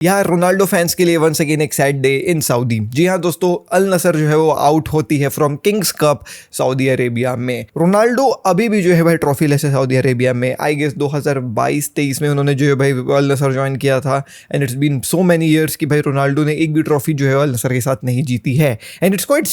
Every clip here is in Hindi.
यार रोनाल्डो फैंस के लिए वंस अगेन एक सैड डे इन सऊदी। जी हाँ दोस्तों, अल नसर जो है वो आउट होती है from Kings Cup Saudi Arabia में। रोनाल्डो अभी भी जो है भाई ट्रॉफी लेस है सऊदी अरेबिया में। आई गेस 2022-23 में उन्होंने जो है भाई अल नसर ज्वाइन किया था and it's been so many years कि भाई रोनाल्डो ने एक भी ट्रॉफी जो है अल नसर के साथ नहीं जीती है। And it's quite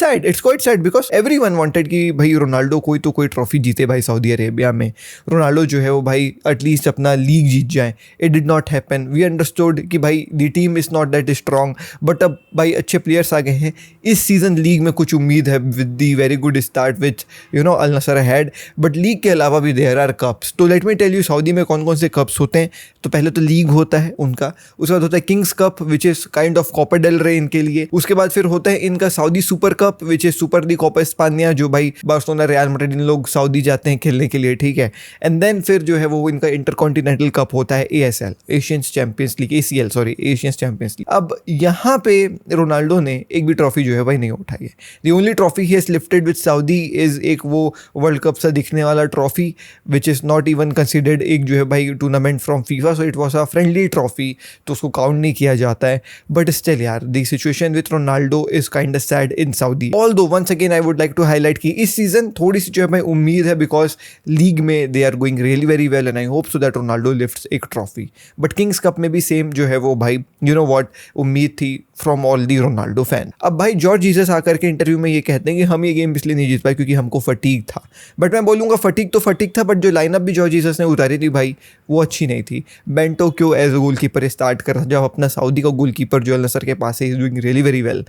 sad because everyone wanted कि भाई रोनाल्डो कोई तो कोई ट्रॉफी जीते भाई सऊदी अरेबिया में। रोनाल्डो जो है वो भाई एटलीस्ट अपना लीग जीत जाए। It did not happen. We understood कि भाई the team is not that strong, but अब भाई अच्छे प्लेयर्स आ गए हैं। इस सीजन लीग में कुछ उम्मीद है with the very good start which Al Nassr had. But league के अलावा भी देयर आर कप्स। तो let me tell you Saudi में कौन कौन से कप्स होते हैं। तो पहले तो लीग होता है उनका, उसके बाद होता है Kings Cup which is kind of Copa del Rey इनके लिए। उसके बाद फिर होता है इनका Saudi Super Cup which is super de Copa España, जो भाई बार्सिलोना रियल मैड्रिड इन लोग सऊदी जाते हैं खेलने के लिए, ठीक है। एंड देन फिर जो है वो इनका इंटरकॉन्टिनेंटल कप होता है ASL, Asians champions league, ACL sorry, Asians champions league. अब यहाँ पे रोनाल्डो ने एक भी ट्रॉफी जो है भाई नहीं उठाई है। द ओनली ट्रॉफी ही has lifted with Saudi is एक वो वर्ल्ड कप सा दिखने वाला trophy which is not even considered एक जो है भाई tournament from FIFA, so it was a friendly trophy, तो उसको काउंट नहीं किया जाता है। बट स्टिल यार the situation with Ronaldo is kind of sad in Saudi. Although once again I would like to highlight कि इस सीजन थोड़ी सी जो है भाई उम्मीद है बिकॉज लीग में they are going really very well and I hope so that Ronaldo lifts एक ट्रॉफी। बट किंग्स कप में भी सेम जो है वो भाई व्हाट उम्मीद थी from all the Ronaldo fan. अब भाई जॉर्ज जीसस आकर के इंटरव्यू में ये कहते हैं कि हम ये गेम इसलिए नहीं जीत पाए क्योंकि हमको फटीग था। बट मैं बोलूँगा फटीग तो फटीग था, बट जो लाइनअप भी जॉर्ज जीसस ने उतारी थी भाई वो अच्छी नहीं थी। बेंटो क्यों एज अ गोलकीपर स्टार्ट कर रहा जब अपना सऊदी का गोलकीपर जो अल नसर के पास है, is doing really very well.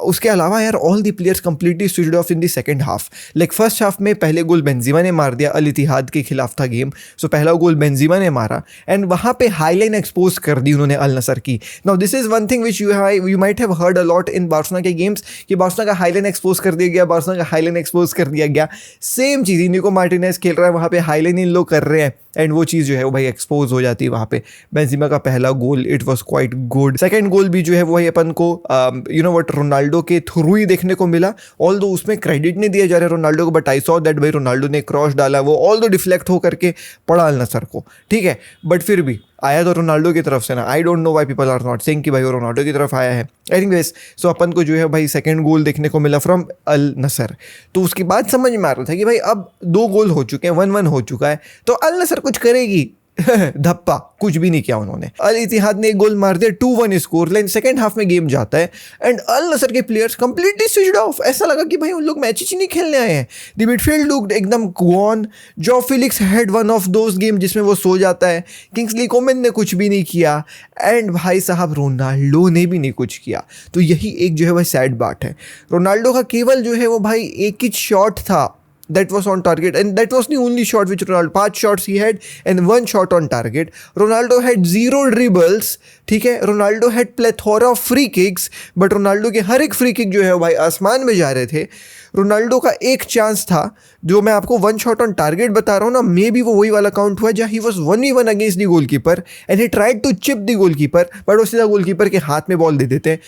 उसके अलावा यार all the players completely switched off in the second half. Like first half में पहले गोल बेंजिमा ने मार दिया, अल इत्तिहाद के खिलाफ था गेम, सो पहला गोल बेंजिमा ने मारा एंड वहाँ पे हाईलाइन एक्सपोज कर दी उन्होंने अल नसर की। Now this is one thing which you might have heard a lot in Barcelona के गेम्स कि बार्सिलोना का हाईलाइन एक्सपोज कर दिया गया, बार्सिलोना का हाईलाइन एक्सपोज कर दिया गया। सेम चीज़ इनिको मार्टिनेज खेल रहा है वहाँ पे, हाईलाइन इन लोग कर रहे हैं एंड वो चीज़ जो है वो भाई एक्सपोज हो जाती है वहाँ पे। बेंजिमा का पहला goal it was quite good. Second goal भी जो है वो अपन को व्हाट रोनाल्डो के थ्रू ही देखने को मिला। ऑल दो उसमें क्रेडिट नहीं दिया जा रहा है रोनाल्डो को, बट आई सॉ दैट भाई रोनाल्डो ने क्रॉस डाला, वो ऑल दो डिफ्लेक्ट हो करके पड़ा अल नसर को, ठीक है। बट फिर भी आया तो रोनाल्डो की तरफ से ना। I don't know why people are not saying कि भाई वो रोनाल्डो की तरफ आया है। एनीवेज सो अपन को जो है भाई सेकंड गोल देखने को मिला फ्रॉम अल नसर। तो उसके बाद समझ में आ रहा था कि भाई अब 2 गोल हो चुके हैं, 1-1 हो चुका है, तो अल नसर कुछ करेगी। धप्पा, कुछ भी नहीं किया उन्होंने। अल इत्तिहाद ने एक गोल मार दिया, 2-1 स्कोर लाइन। सेकंड हाफ में गेम जाता है एंड अल नसर के प्लेयर्स कंप्लीटली स्विच्ड ऑफ। ऐसा लगा कि भाई उन लोग मैच ही नहीं खेलने आए हैं। द मिडफील्ड लुक्ड एकदम गॉन। जो Felix had one of those game जिसमें वो सो जाता है। किंग्सली कोमन ने कुछ भी नहीं किया एंड भाई साहब रोनाल्डो ने भी नहीं कुछ किया। तो यही एक जो है भाई सैड बात है। रोनाल्डो का केवल जो है वो भाई एक ही शॉट था that was on target and that was the only shot which Ronaldo, 5 shots he had and 1 shot on target. Ronaldo had 0 dribbles, ठीक है। Ronaldo had plethora of free kicks, but Ronaldo के हर एक फ्री किक जो है भाई आसमान में जा रहे थे। रोनाल्डो का एक चांस था जो मैं आपको 1 शॉट ऑन टारगेट बता रहा हूँ ना, मे बी वो वही वाला काउंट हुआ जहाँ he was 1v1 against the goalkeeper and he tried to chip the goalkeeper, but वो सीधा गोलकीपर के हाथ में बॉल दे देते हैं।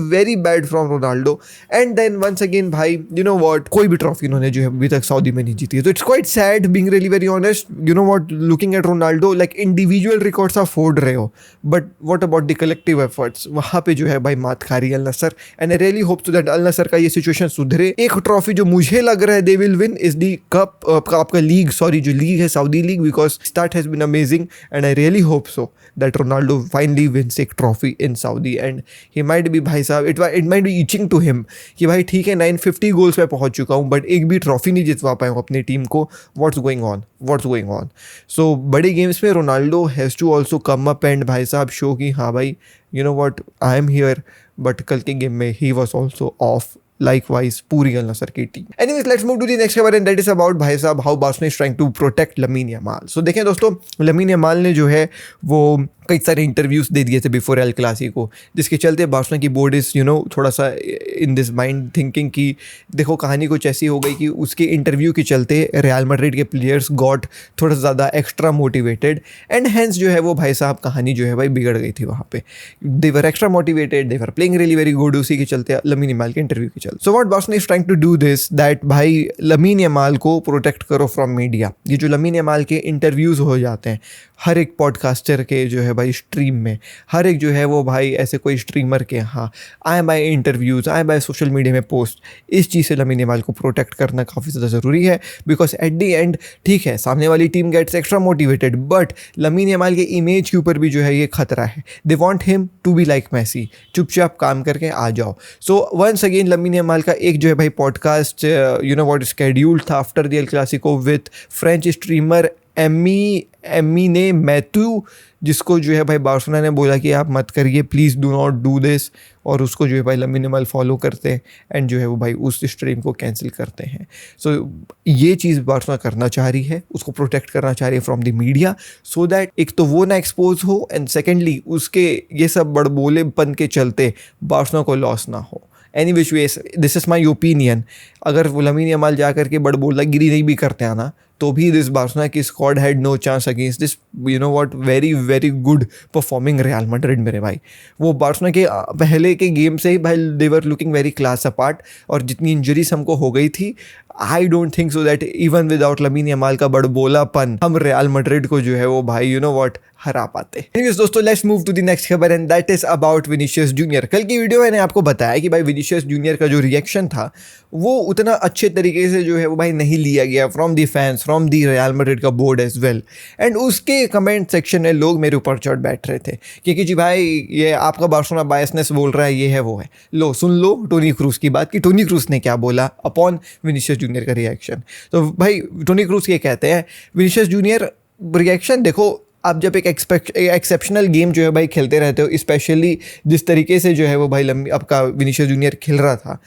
Very bad from Ronaldo. And then once again भाई व्हाट कोई भी ट्रॉफी उन्होंने जो है अभी तक सऊदी में नहीं जीती है। तो it's quite sad being really very honest. What looking at Ronaldo, like individual records आप फोड़ रहे हो, but what about the collective efforts, वहाँ पे जो है भाई मात खा रही है Al Nassr. And I really hope to that Al Nassr का ये सिचुएशन सुधरे। एक ट्रॉफी जो मुझे लग रहा है they will win is the cup, आपका लीग, सॉरी जो लीग है Saudi league, because start has been amazing and I really hope so that Ronaldo finally wins एक trophy in Saudi and he might be भाई साहब it might be itching to him कि भाई ठीक है 950 गोल्स पे पहुंच चुका हूँ बट एक भी ट्रॉफी नहीं जितवा पाया हूँ अपनी टीम को। What's going on. सो बड़े गेम्स में Ronaldo has to also come up and भाई साहब शो कि हाँ भाई what I am here. But कल के गेम में he was also off, likewise पूरी अल नसर की टीम। Anyways, let's move to the next cover and that is about भाई साहब how Barcelona is trying to protect Lamine Yamal. So देखें दोस्तों, Lamine Yamal ने जो है वो कई सारे इंटरव्यूज़ दे दिए थे बिफोर एल क्लासिको, जिसके चलते बार्सिलोना की बोर्ड इज़ थोड़ा सा इन दिस माइंड थिंकिंग कि देखो कहानी कुछ ऐसी हो गई कि उसके इंटरव्यू के चलते रियल मैड्रिड के प्लेयर्स गॉट थोड़ा ज़्यादा एक्स्ट्रा मोटिवेटेड एंड हैंस जो है वो भाई साहब कहानी जो है भाई बिगड़ गई थी वहाँ पे। They were extra motivated, they were playing really very good, उसी के चलते लमीन यमाल के इंटरव्यू के चल। So what Barcelona is trying to do this that भाई लमीन यमाल को प्रोटेक्ट करो फ्रॉम मीडिया। ये जो लमीन यमाल के इंटरव्यूज़ हो जाते हैं हर एक पॉडकास्टर के जो है भाई स्ट्रीम में, हर एक जो है वो भाई ऐसे कोई स्ट्रीमर के यहाँ आए बाय इंटरव्यूज़, आए बाय सोशल मीडिया में पोस्ट, इस चीज़ से लमीन यमाल को प्रोटेक्ट करना काफ़ी ज़्यादा ज़रूरी है। बिकॉज एट दी एंड ठीक है सामने वाली team gets extra motivated, but Lamine Yamal के इमेज के ऊपर भी जो है ये खतरा है। They want him to be like Messi, चुपचाप काम करके आ जाओ। So once again Lamine Yamal का एक जो है भाई podcast you know what scheduled था after the El Clasico with French streamer Amine Mathieu, जिसको जो है भाई बार्सिलोना ने बोला कि आप मत करिए please, do not do this, और उसको जो है भाई लमीन यमाल फॉलो करते हैं एंड जो है वो भाई उस स्ट्रीम को कैंसिल करते हैं। सो ये चीज़ बार्सिलोना करना चाह रही है, उसको प्रोटेक्ट करना चाह रही है from the media, so that एक तो वो ना एक्सपोज हो एंड सेकेंडली उसके ये सब बड़बोलेपन के चलते बार्सिलोना को लॉस ना हो। Any which way this is my opinion. अगर वो लमीन यमाल जा करके बड़बोलागिरी नहीं भी करते हैं ना तो भी दिस बार्सिलोना की squad had no chance against this you know what very very good performing Real Madrid. मेरे भाई वो बार्सिलोना के पहले के गेम से ही भाई they were looking very class apart, और जितनी इंजरीज हमको हो गई थी I don't think so that even without Lamine Yamal का बड़बोलापन हम रियल मैड्रिड को जो है वो भाई यू नो व्हाट हरा पाते। एनीवेज दोस्तों, let's move to the next खबर and that is about Vinicius Junior. कल की वीडियो मैंने आपको बताया कि भाई विनीशियस जूनियर का जो रिएक्शन था वो उतना अच्छे तरीके से जो है वो भाई नहीं लिया गया from the fans, from the real Madrid का बोर्ड एज वेल, एंड उसके कमेंट सेक्शन में लोग मेरे ऊपर चढ़ बैठ रहे थे क्योंकि जी भाई ये आपका बार्सिलोना बायसनेस बोल रहा है, ये है वो है। लो सुन लो टोनी क्रूस की बात कि टोनी क्रूस ने क्या बोला अपॉन विनीशियस जूनियर का रिएक्शन। तो भाई टोनी क्रूस ये कहते हैं विनीशियस जूनियर रिएक्शन देखो, आप जब एक एक्सेप्शनल गेम जो है भाई खेलते रहते हो, स्पेशली जिस तरीके से जो है वो भाई आपका विनीशियस जूनियर खेल रहा था,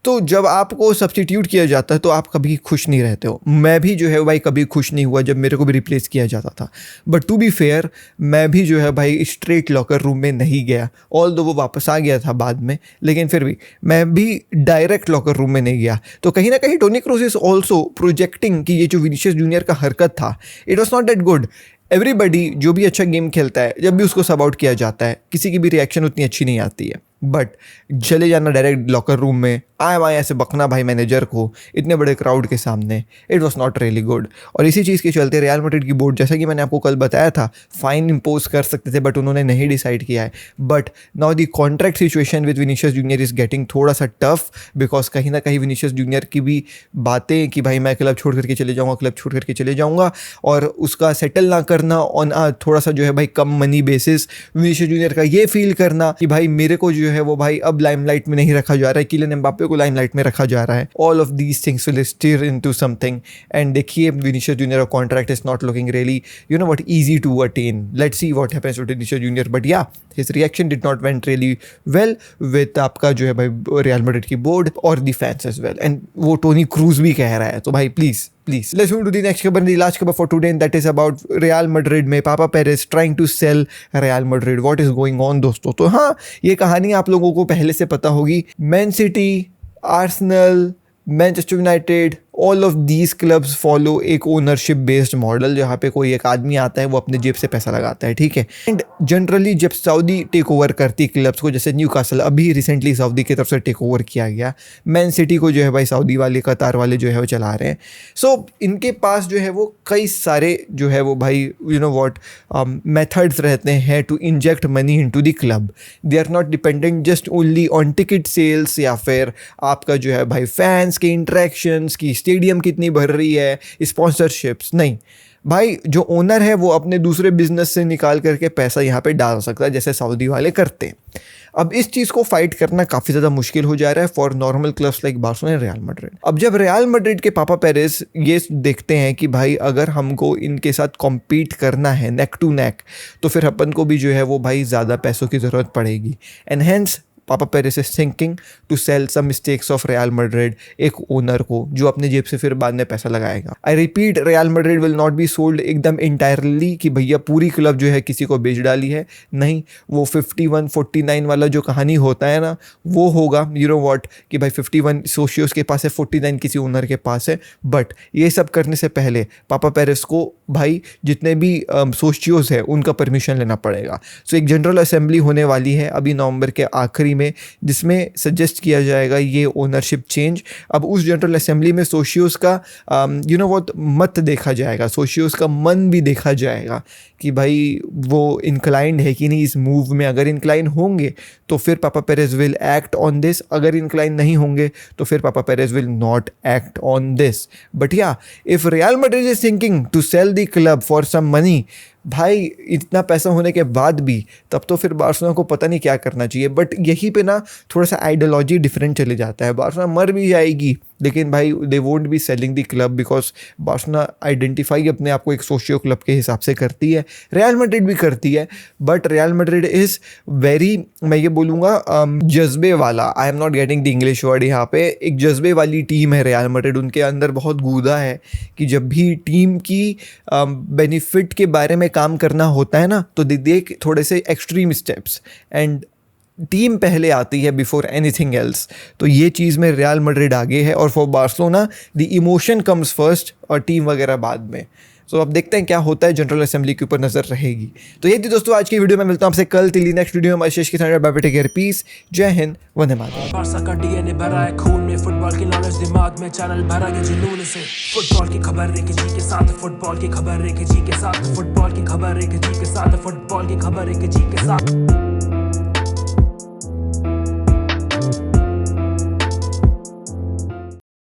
तो जब आपको सब्स्टिट्यूट किया जाता है तो आप कभी खुश नहीं रहते हो। मैं भी जो है भाई कभी खुश नहीं हुआ जब मेरे को भी रिप्लेस किया जाता था, बट टू बी फेयर मैं भी जो है भाई स्ट्रेट लॉकर रूम में नहीं गया, ऑल दो वो वापस आ गया था बाद में, लेकिन फिर भी मैं भी डायरेक्ट लॉकर रूम में नहीं गया। तो कहीं ना कहीं Toni Kroos is also projecting कि ये जो विनीशियस जूनियर का हरकत था it was not that good. Everybody जो भी अच्छा गेम खेलता है जब भी उसको सब आउट किया जाता है किसी की भी रिएक्शन उतनी अच्छी नहीं आती है, बट चले जाना डायरेक्ट लॉकर रूम में आए वाए ऐसे बकना भाई मैनेजर को इतने बड़े क्राउड के सामने, it was not really good. और इसी चीज़ के चलते रियल मैड्रिड की बोर्ड, जैसा कि मैंने आपको कल बताया था, फाइन इम्पोज कर सकते थे बट उन्होंने नहीं डिसाइड किया है। But now the contract situation with Vinicius junior is getting थोड़ा सा टफ, बिकॉज कहीं ना कहीं विनीशियस जूनियर की भी बातें कि भाई मैं क्लब छोड़ करके चले जाऊँगा, क्लब छोड़ करके चले जाऊँगा, और उसका सेटल ना करना ऑन थोड़ा सा जो है भाई कम मनी बेसिस, विनीशियस जूनियर का ये फील करना कि भाई मेरे को जो है वो भाई अब लाइमलाइट में नहीं रखा जा रहा है, किलियन एम्बाप्पे को लाइमलाइट में रखा जा रहा है। All of these things will steer into something, and देखिए विनीशियस जूनियर का contract is not looking really you know what easy to attain. Let's see what happens with Vinicius Junior, but yeah his reaction did not went really well with आपका जो है भाई रियल मैड्रिड की बोर्ड और the fans as well, and वो टोनी क्रूज भी कह रहा है। तो भाई please let's move to the next खबर, the last खबर for today, and that is about Real Madrid में पापा Perez trying to sell Real Madrid. What is going on दोस्तों? तो हाँ, ये कहानी आप लोगों को पहले से पता होगी। Man city, Arsenal, Manchester United, all of these clubs follow एक ओनरशिप बेस्ड मॉडल, जहाँ पे कोई एक आदमी आता है वो अपने जेब से पैसा लगाता है, ठीक है। एंड जनरली जब सऊदी टेक ओवर करती क्लब्स को, जैसे न्यूकासल अभी रिसेंटली सऊदी की तरफ से टेक ओवर किया गया, मैन सिटी को जो है भाई सऊदी वाले कतार वाले जो है वो चला रहे हैं। सो इनके पास जो है वो कई सारे जो है वो भाई यू नो व्हाट मेथड्स रहते हैं to inject money into the club. They are not dependent just only on ticket sales या फिर आपका जो है भाई फैंस के इंटरेक्शंस की, स्टेडियम कितनी भर रही है, स्पॉन्सरशिप्स नहीं भाई। जो ओनर है वो अपने दूसरे बिजनेस से निकाल करके पैसा यहाँ पे डाल सकता है, जैसे सऊदी वाले करते हैं। अब इस चीज़ को फाइट करना काफ़ी ज़्यादा मुश्किल हो जा रहा है for normal clubs like Barcelona and real Madrid. अब जब रियल मैड्रिड के पापा पेरेस ये देखते हैं कि भाई अगर हमको इनके साथ कॉम्पीट करना है नेक टू नेक, तो फिर अपन को भी जो है वो भाई ज़्यादा पैसों की ज़रूरत पड़ेगी, and hence papa Perez is thinking to sell some stakes of Real Madrid एक ओनर को जो अपने जेब से फिर बाद में पैसा लगाएगा। I repeat, real Madrid will not be sold एकदम इंटायरली कि भैया पूरी क्लब जो है किसी को बेच डाली है, नहीं। वो 51-49 वाला जो कहानी होता है ना वो होगा, यू नो व्हाट, कि भाई 51 सोशियोस के पास है, 49 किसी ओनर के पास है। बट ये सब करने से पहले पापा पेरेस को भाई जितने भी सोशियोस है उनका परमिशन लेना पड़ेगा। सो एक जनरल असेंबली होने वाली है अभी नवंबर के आखिरी असेंबली में जिसमें सजेस्ट किया जाएगा ये ओनरशिप चेंज। अब उस जनरल असेंबली में सोशियोस का वो मत देखा जाएगा, सोशियोस का मन भी देखा जाएगा कि भाई वो इंक्लाइंड है कि नहीं इस मूव में। अगर इंक्लाइन होंगे तो फिर पापा Perez will act on this, अगर इंक्लाइन नहीं होंगे तो फिर पापा Perez will not act on this. But yeah if Real Madrid is thinking to sell the club for some money, भाई इतना पैसा होने के बाद भी तब तो फिर बार्सिलोना को पता नहीं क्या करना चाहिए। बट यहीं पे ना थोड़ा सा आइडियोलॉजी डिफरेंट चले जाता है। बार्सिलोना मर भी जाएगी लेकिन भाई they won't be selling the club because Barcelona identify अपने आप को एक सोशियो क्लब के हिसाब से करती है, रियल मैड्रिड भी करती है। But real Madrid is very, मैं ये बोलूँगा जज्बे वाला, I am not getting the English word यहाँ पे, एक जज्बे वाली टीम है रियल मैड्रिड। उनके अंदर बहुत गूदा है कि जब भी टीम की बेनिफिट के बारे में काम करना होता है ना तो देख थोड़े से एक्सट्रीम स्टेप्स एंड टीम पहले आती है बिफोर एनीथिंग एल्स। तो ये चीज़ में रियल मैड्रिड आगे है और for Barcelona the emotion comes first और टीम वगैरह बाद में। सो अब देखते हैं क्या होता है, जनरल असेंबली के ऊपर नजर रहेगी। तो ये थी दोस्तों आज की वीडियो में, मिलता हूं आपसे कल। तिली नेक्स्ट वीडियो में शेष के साथ bye bye, take care, peace, जय हिंद, वंदे मातरम। बारसा का डीएनए भरा है खून में, फुटबॉल की नॉलेज दिमाग में, चैनल भरा है जुनून से। फुटबॉल की खबर एक जी के साथ, फुटबॉल की खबर एक जी के साथ, फुटबॉल की खबर एक जी के साथ, फुटबॉल की खबर एक जी के साथ।